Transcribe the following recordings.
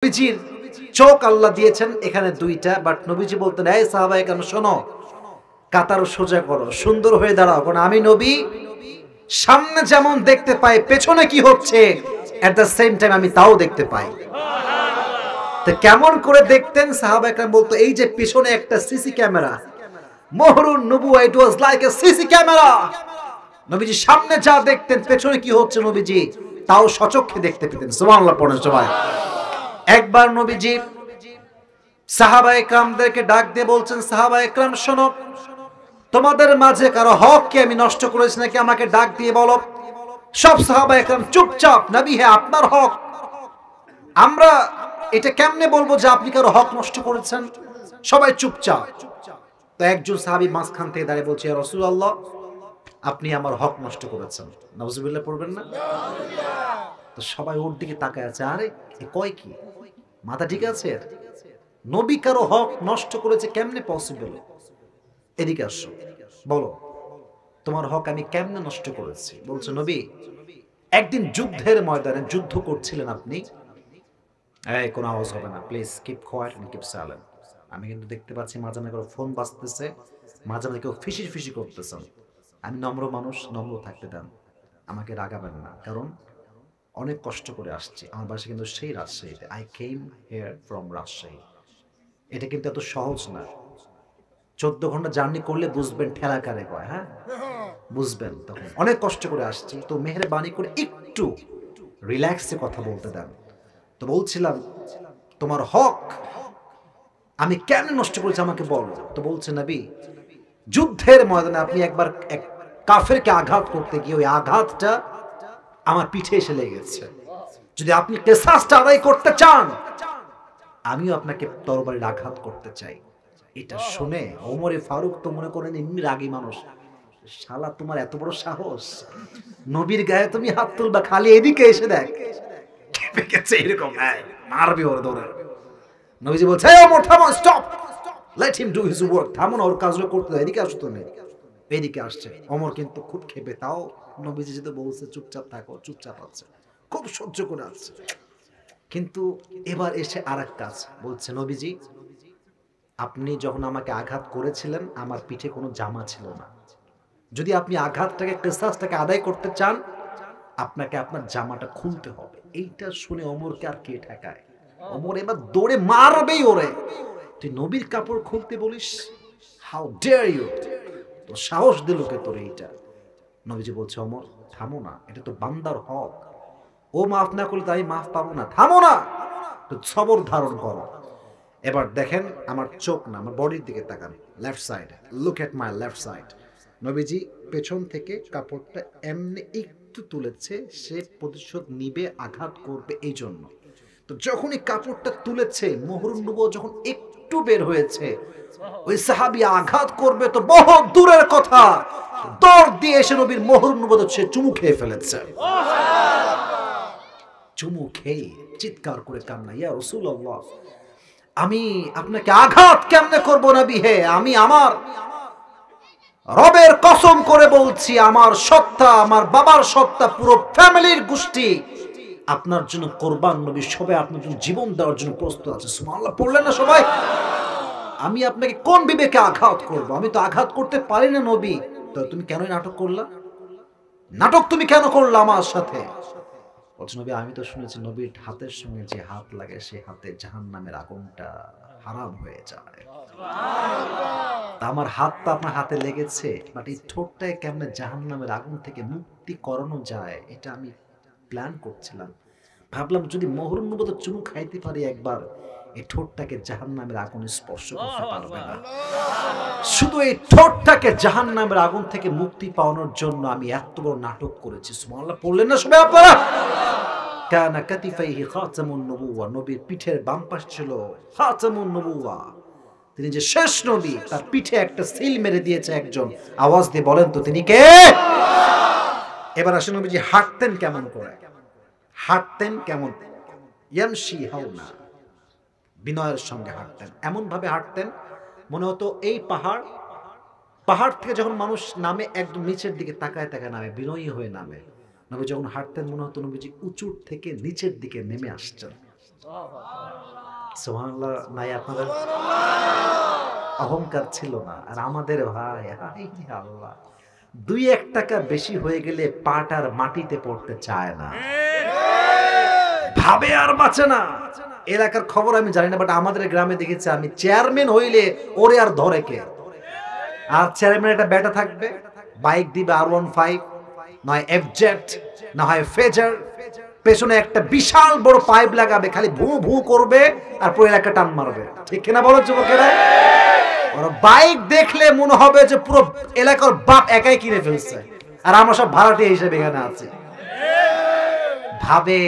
নবীজির চোখ আল্লাহ দিয়েছেন এখানে দুইটা, বাট নবীজি বলতেন, এই সাহাবায়ে কেরাম শোনো, কাতার সোজা করো, সুন্দর হয়ে দাঁড়াও, কারণ আমি নবী সামনে যেমন দেখতে পাই পেছনে কি হচ্ছে এট দ্য সেম টাইম আমি তাও দেখতে পাই। তো কেমন করে দেখতেন? সাহাবায়ে কেরাম বলতো, এই যে পেছনে একটা সিসি ক্যামেরা, মোহরুন নবুওয়া, it was like a CC camera. নবীজি সামনে যা দেখতেন পেছনে কি হচ্ছে নবীজি তাও সচক্ষে দেখতে পেতেন। সুবহানাল্লাহ পড়েন সবাই। একবার নবীজি সাহাবায়ে কেরামদেরকে ডাক দিয়ে বলছেন, সাহাবায়ে কেরাম শোনো, তোমাদের মাঝে কারো হক কি আমি নষ্ট করেছি নাকি আমাকে ডাক দিয়ে বলো। সব সাহাবায়ে কেরাম চুপচাপ। নবী, হ্যাঁ আপনার হক, আমরা এটা কেমনে বলবো যে আপনি কারো হক নষ্ট করেছেন? সবাই চুপচাপ। তো একজন সাহাবী মাঝখান থেকে দাঁড়িয়ে বলছে, ইয়া রাসূলুল্লাহ, আপনি আমার হক নষ্ট করেছেন। নাউজুবিল্লাহ পড়বেন না? তো সবাই ওর দিকে তাকায় আছে, আরে এ কয় কি, মাথা ঠিক আছে? নবী কারো হক নষ্ট করেছে কেমনে পসিবল? এদিকে আসো, বলো তোমার হক আমি কেমনে নষ্ট করেছি? বলছে, নবী একদিন যুদ্ধের ময়দানে যুদ্ধ করছিলেন আপনি। এই কোনো আওয়াজ হবে না, please keep quiet and keep silent. আমি কিন্তু দেখতে পাচ্ছি মাঝে মাঝে ফোন বাজতেছে, মাঝে মাঝে কেউ ফিসি ফিসি করতেছেন। আমি নম্র মানুষ, নম্র থাকতে দেন, আমাকে রাগাবেন না, কারণ অনেক কষ্ট করে আসছি। আমার বাসা কিন্তু সেই রাজশাহীতে। I came here from Rajshahi. এটা কিন্তু এত সহজ না। 14 ঘন্টা জার্নি করলে বুঝবেন ঠেলা কারে কয়। হ্যাঁ বুঝবেন, তখন অনেক কষ্ট করে আসছি। তো মেহেরবানি করে একটু রিল্যাক্সে কথা বলতে দেন। তো বলছিলাম, তোমার হক আমি কেন নষ্ট করেছি আমাকে বলো। তো বলছে, নবী যুদ্ধের ময়দানে আপনি একবার এক কাফেরকে আঘাত করতে গিয়ে ওই আঘাতটা আমার পিঠে এসে লেগেছে। যদি আপনি কিসাসটা আদায় করতে চান, আমিও আপনাকে তরবারির আঘাত করতে চাই। এটা শুনে ওমরে ফারুক তো মনে করেন এমনি রাগী মানুষ, শালা তোমার এত বড় সাহস, নবীর গায়ে তুমি হাত তুলবা, খালি এদিকে এসে দেখ কেঁপে গেছে এরকম, মারবে ওর দৌড়ে। নবীজি বলছে, এই ওমর থামো, stop, let him do his work, থামো না, ওর কাজগুলো করতে দাও, এদিকে আসো তুমি। এদিকে আসছে ওমর, কিন্তু খুব ক্ষেপে। তাও নবীজি যেটা বলছে চুপচাপ থাকো, চুপচাপ আছে, খুব সহ্য করে আছে। কিন্তু এবার এসে আরেক কাজ বলছে, নবীজি আপনি যখন আমাকে আঘাত করেছিলেন আমার পিঠে কোনো জামা ছিল না। যদি আপনি আঘাতটাকে কিসাসটাকে আদায় করতে চান, আপনাকে আপনার জামাটা খুলতে হবে। এইটা শুনে ওমরকে আর কে ঠেকায়? ওমর এবার দৌড়ে মারবেই ওরে। তুই নবীর কাপড় খুলতে বলিস, হাউ ডেয়ার ইউ, তো সাহস দিল কে তোর এইটা? নবীজি বলছে, ওমর থামো না, এটা তো বান্দার হক, ও মাফ না করলে তো আমি মাফ পাবো না, থামো না, তো সবর ধারণ করো। এবার দেখেন আমার চোখ না, আমার বডির দিকে তাকান, left side, look at my left side. নবীজি পেছন থেকে কাপড়টা এমনি একটু তুলেছে, সে প্রতিশোধ নিবে, আঘাত করবে এই জন্য। তো যখনই কাপড়টা তুলেছে, মোহরুন নবুওয়াত যখন একটু বের হয়েছে, ওই সাহাবী আঘাত করবে তো বহু দূরের কথা, দৌড় দিয়ে এসে নবীর মোহরুন নবুওয়াত সে চুমু খেয়ে ফেলেছে। চুমু খেয়ে চিৎকার করে কান্না, ইয়া রাসূলুল্লাহ আমি আপনাকে আঘাত কেমনে করব নবী হে, আমি আমার রবের কসম করে বলছি, আমার সত্তা, আমার বাবার সত্তা, পুরো ফ্যামিলির গোষ্ঠী আপনার জন্য কোরবান। নবী সবাই আপনার জন্য জীবন দেওয়ার জন্য প্রস্তুত আছে। সুবহানাল্লাহ পড়লেন না সবাই? আমি আপনাকে কোন বিবেকে আঘাত করব? আমি তো আঘাত করতে পারি না নবী। তো তুমি কেন নাটক করলা? নাটক তুমি কেন করলা আমার সাথে? বলছে, নবী আমি তো শুনেছি নবীর হাতের সঙ্গে যে হাত লাগে সে হাতে জাহান্নামের আগুনটা হারাম হয়ে যায়। তা আমার হাতটা আপনার হাতে লেগেছে, বাট এই ঠোঁটটায় কেমনে জাহান্নামের আগুন থেকে মুক্তি করানো যায় এটা আমি প্ল্যান করছিলাম। ভাবলাম যদি মোহরুন নবুওয়াত চুমু খাইতে পারি একবার, এই ঠোঁটটাকে জাহান্নামের আগুন স্পর্শ করতে পারবে না। শুধু এই ঠোঁটটাকে জাহান্নামের আগুন থেকে মুক্তি পাওয়ানোর জন্য আমি এত বড় নাটক করেছি। সুবহানাল্লাহ পড়লেন না সবাই আপনারা? কানা কাতিফাইহি খাতামুন নবুওয়া, নবীর পিঠের বাম পাশে ছিল খাতামুন নবুওয়া, তিনি যে শেষ নবী, তার পিঠে একটা সিল মেরে দিয়েছে একজন। আওয়াজ দিয়ে বলেন তো তিনি কে? এবার আসেন, নবীজি হাঁটতেন কেমন করে? হাঁটতেন কেমন? ইয়ামশি হাওনা, বিনয়ের সঙ্গে হাঁটতেন। এমন ভাবে হাঁটতেন মনে হতো এই পাহাড়, পাহাড় থেকে যখন মানুষ নামে একদম নিচের দিকে তাকায় তাকায় নামে, বিনয়ী হয়ে নামে। নবী যখন হাঁটতেন মনে হতো নবীজি উঁচুর থেকে নিচের দিকে নেমে আসছেন। সুবহানাল্লাহ নাই আপনাদের? অহংকার ছিল না। আর আমাদের ভাই, হায় আল্লাহ, 2-1 টাকা বেশি হয়ে গেলে পাটার মাটিতে পড়তে চায় না, ভাবে আর বাঁচে না। এলাকার খবর আমি জানি না, বাট আমাদের গ্রামে দেখেছি আমি, চেয়ারম্যান হইলে ওরে আর ধরে কে? আর চেয়ারম্যান একটা ব্যাটা থাকবে, বাইক দিবে R15, নয় FZ, না হয় ফেজার, পেছনে একটা বিশাল বড় পাইপ লাগাবে, খালি ভু ভু করবে আর পুরো এলাকা টান মারবে। ঠিক কিনা বলো যুবকেরা? ওর বাইক দেখলে মনে হবে যে পুরো এলাকার বাপ একাই কিনে ফেলছে, আর আমরা সব ভাড়াটিয়া হিসেবে এখানে আছি। ভাবে,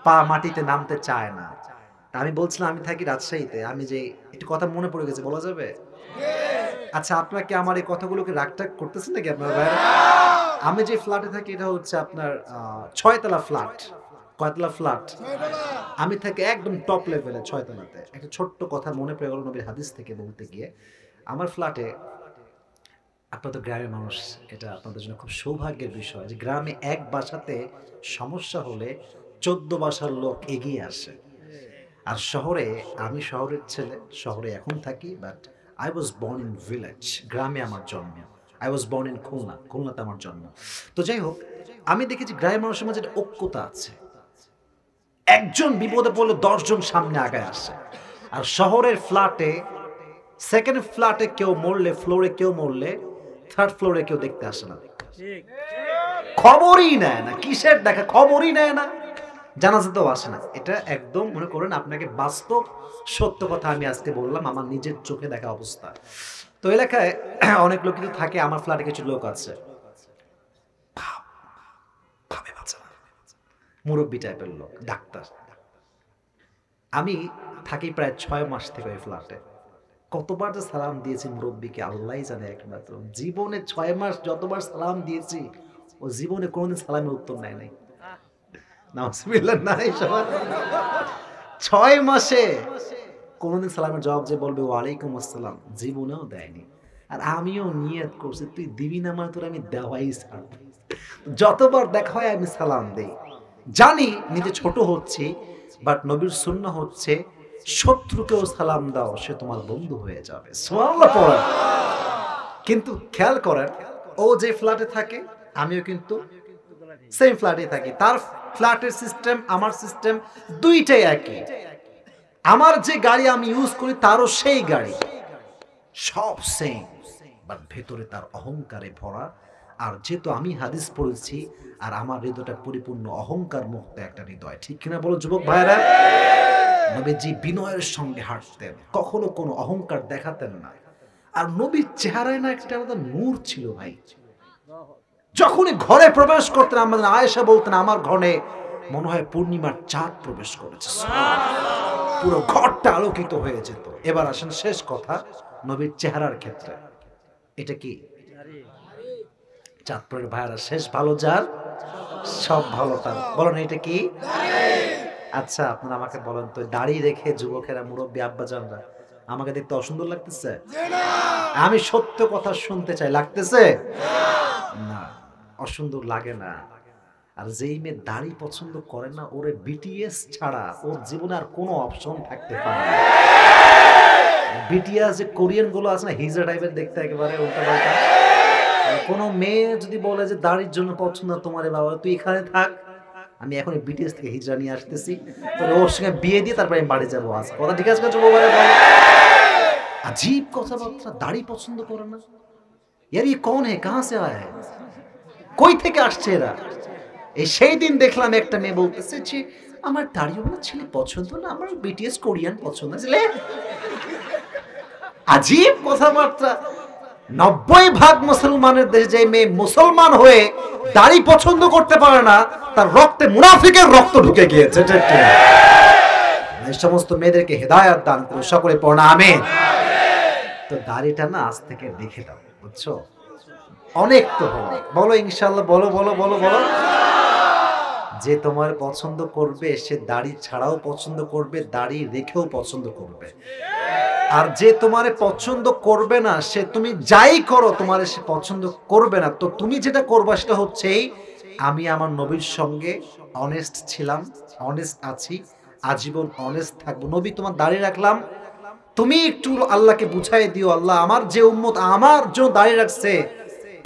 পা মাটিতে নামতে চায় না। আমি বলছিলাম আমি থাকি রাজশাহীতে, আমি যে একটু কথা মনে পড়ে গেছে, বলা যাবে? আচ্ছা, আপনারা কি আমার এই কথাগুলোকে রাগটাগ করতেছেন নাকি আপনার ভাইরা? আমি যে ফ্ল্যাটে থাকি এটা হচ্ছে আপনার 6 তলা ফ্ল্যাট। কয়তলা ফ্ল্যাট? আমি থাকি একদম টপ লেভেলে 6 তলাতে। একটা ছোট্ট কথা মনে পড়ে গেল নবীর হাদিস থেকে বলতে গিয়ে। আমার ফ্ল্যাটে, আপনারা তো গ্রামের মানুষ, এটা আপনাদের জন্য খুব সৌভাগ্যের বিষয় যে গ্রামে এক বাসাতে সমস্যা হলে 14 বাসার লোক এগিয়ে আসে। আর শহরে, আমি শহরের ছেলে, শহরে এখন থাকি, but I was born in village, গ্রামে আমার জন্ম। I was born in Khulna, খুলনাতে আমার জন্ম। তো যাই হোক, আমি দেখেছি গ্রামের মানুষের মাঝে একটা ঐক্যতা আছে, একজন বিপদে পড়লে 10 জন সামনে আগায় আসে। আর শহরের ফ্ল্যাটে, সেকেন্ড ফ্ল্যাটে কেউ মরলে, ফ্লোরে কেউ মরলে, থার্ড ফ্লোরে কেউ দেখতে আসে না, খবরই নেয় না। কিসের দেখা? খবরই নেয় না, জানাজাতেও আসে না। এটা একদম মনে করেন আপনাকে বাস্তব সত্য কথা আমি আজকে বললাম, আমার নিজের চোখে দেখা অবস্থা। তো এলাকায় অনেক লোক কিন্তু থাকে, আমার ফ্ল্যাটে কিছু লোক আছে ভাবে বাঁচা না, মুরব্বী টাইপের লোক, ডাক্তার। আমি থাকি প্রায় 6 মাস থেকে ওই ফ্ল্যাটে। কতবার যে সালাম দিয়েছি মুরব্বীকে আল্লাহই জানে একমাত্র। জীবনে 6 মাস যতবার সালাম দিয়েছি, ও জীবনে কোনোদিন সালামের উত্তর নেয় নাই। নাউজুবিল্লাহ, নাই সবার। 6 মাসে কোনোদিন সালামের জবাব যে বলবে ওয়ালাইকুম আসসালাম, জীবনেও দেয়নি। আর আমিও নিয়ত করছি তুই দিবি না, আমার তোর আমি দেওয়াই ছাড়ব। যতবার দেখা হয় আমি সালাম দেই। জানি নিজে ছোট হচ্ছি, বাট নবীর সুন্নাহ হচ্ছে শত্রুকেও সালাম দাও, সে তোমার বন্ধু হয়ে যাবে। সুবহানাল্লাহ পড়েন। কিন্তু খেয়াল করেন, ও যে ফ্ল্যাটে থাকে আমিও কিন্তু সেম ফ্ল্যাটে থাকি। তার ফ্ল্যাটের সিস্টেম, আমার সিস্টেম দুইটাই একই। আমার যে গাড়ি আমি ইউজ করি তারও সেই গাড়ি, সব সেম, বাট ভেতরে তার অহংকারে ভরা। আর যেহেতু আমি হাদিস পড়েছি, আর আমার হৃদয়টা পরিপূর্ণ অহংকার মুক্ত একটা হৃদয়। ঠিক কিনা বলো যুবক ভাইরা? নবীজি বিনয়ের সঙ্গে হাঁটতেন, কখনো কোনো অহংকার দেখাতেন না। আর নবীর চেহারায় না একটা আলাদা নূর ছিল ভাই। যখনই ঘরে প্রবেশ করতেন, আমাদের আয়েশা বলতেন আমার ঘরে মনে হয় পূর্ণিমার চাঁদ প্রবেশ করেছে, পুরো ঘরটা আলোকিত হয়ে যেত। এবার আসেন শেষ কথা, নবীর চেহারার ক্ষেত্রে। এটা কি চাঁদপুরের ভাইরা? শেষ ভালো যার, সব ভালো তার। বলেন এটা কি? আচ্ছা, আপনারা আমাকে বলেন তো, দাড়ি রেখে যুবকেরা, মুরব্বী আব্বাজানরা আমাকে দেখতে অসুন্দর লাগতেছে? আমি সত্য কথা শুনতে চাই, লাগতেছে না? অসুন্দর লাগে না। আর যেই মেয়ে দাড়ি পছন্দ করে না, ওরে বিটিএস ছাড়া ওর জীবনে আর কোনো অপশন থাকতে পারে না। বিটিএস যে কোরিয়ান গুলো আছে না, হিজড়া টাইপের দেখতে, একেবারে উল্টা পাল্টা। কোনো মেয়ে যদি বলে যে দাড়ির জন্য পছন্দ তোমারে, বাবা তুই এখানে থাক, আমি এখন বিটিএস থেকে হিজড়া নিয়ে আসতেছি, তোর ওর সঙ্গে বিয়ে দিয়ে তারপরে আমি বাড়ি যাবো। আজ কথা ঠিক আছে? अजीब কথাবার্তা, দাড়ি পছন্দ করে না। यार ये कौन है, कहां से आया है, কই থেকে আসছে এরা? এই সেই দিন দেখলাম একটা মেয়ে বলতেছে যে আমার দাড়িওয়ালা ছেলে পছন্দ না, আমার বিটিএস কোরিয়ান পছন্দ। আজীব কথাবার্তা। 90% মুসলমানের দেশে যে মেয়ে মুসলমান হয়ে দাড়ি পছন্দ করতে পারে না, তার রক্তে মুনাফিকের রক্ত ঢুকে গিয়েছে। এই সমস্ত মেয়েদেরকে হেদায়েত দান করুন, সকলে পড়না আমিন। তো দাড়িটা না আজ থেকে দেখে দাও, বুঝছো? অনেক তো হলো, বলো ইনশাআল্লাহ, বলো বলো বলো বলো। যে তোমার পছন্দ করবে সে দাড়ি ছাড়াও পছন্দ করবে, দাড়ি রেখেও পছন্দ করবে। আর যে তোমারে পছন্দ করবে না, সে তুমি যাই করো তোমারে সে পছন্দ করবে না। তো তুমি যেটা করবা সেটা হচ্ছে, আমি আমার নবীর সঙ্গে অনেস্ট ছিলাম, অনেস্ট আছি, আজীবন অনেস্ট থাকবো। নবী তোমার দাড়ি রাখলাম, তুমি একটু আল্লাহকে বুঝাই দিও, আল্লাহ আমার যে উম্মত আমার জন্য দাঁড়িয়ে রাখছে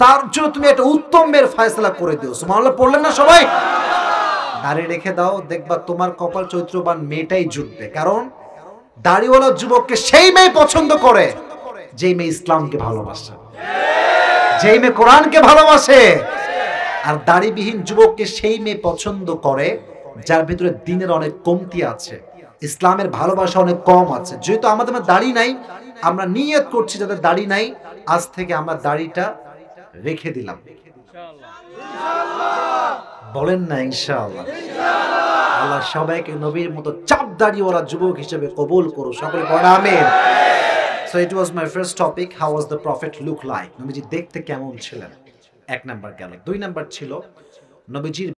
তার জন্য তুমি একটা উত্তমের ফয়সালা করে দিও। সুবহানাল্লাহ পড়লেন না সবাই? দাড়ি রেখে দাও, দেখবা তোমার কপাল চরিত্রবান মেয়েটাই জুটবে। কারণ দাড়িওয়ালা যুবককে সেই মেয়ে পছন্দ করে যেই মেয়ে ইসলামকে ভালোবাসে, যেই মেয়ে কোরআনকে ভালোবাসে। আর দাড়িবিহীন যুবককে সেই মেয়ে পছন্দ করে যার ভিতরে দ্বীনের অনেক কমতি আছে, ইসলামের ভালোবাসা অনেক কম আছে। যেহেতু আমাদের দাড়ি নাই, আমরা নিয়ত করছি যাদের দাড়ি নাই আজ থেকে আমরা দাড়িটা রেখে দিলাম। বলেন না ইনশাআল্লাহ। আল্লাহ সবাইকে নবীর মতো চাপ দাড়িওয়ালা যুবক হিসেবে কবুল করুন, সকলে পড়ে আমিন। So it was my first topic, how was the prophet look like? নবীজি দেখতে কেমন ছিলেন, এক নাম্বার গেল। দুই নাম্বার ছিল নবীজির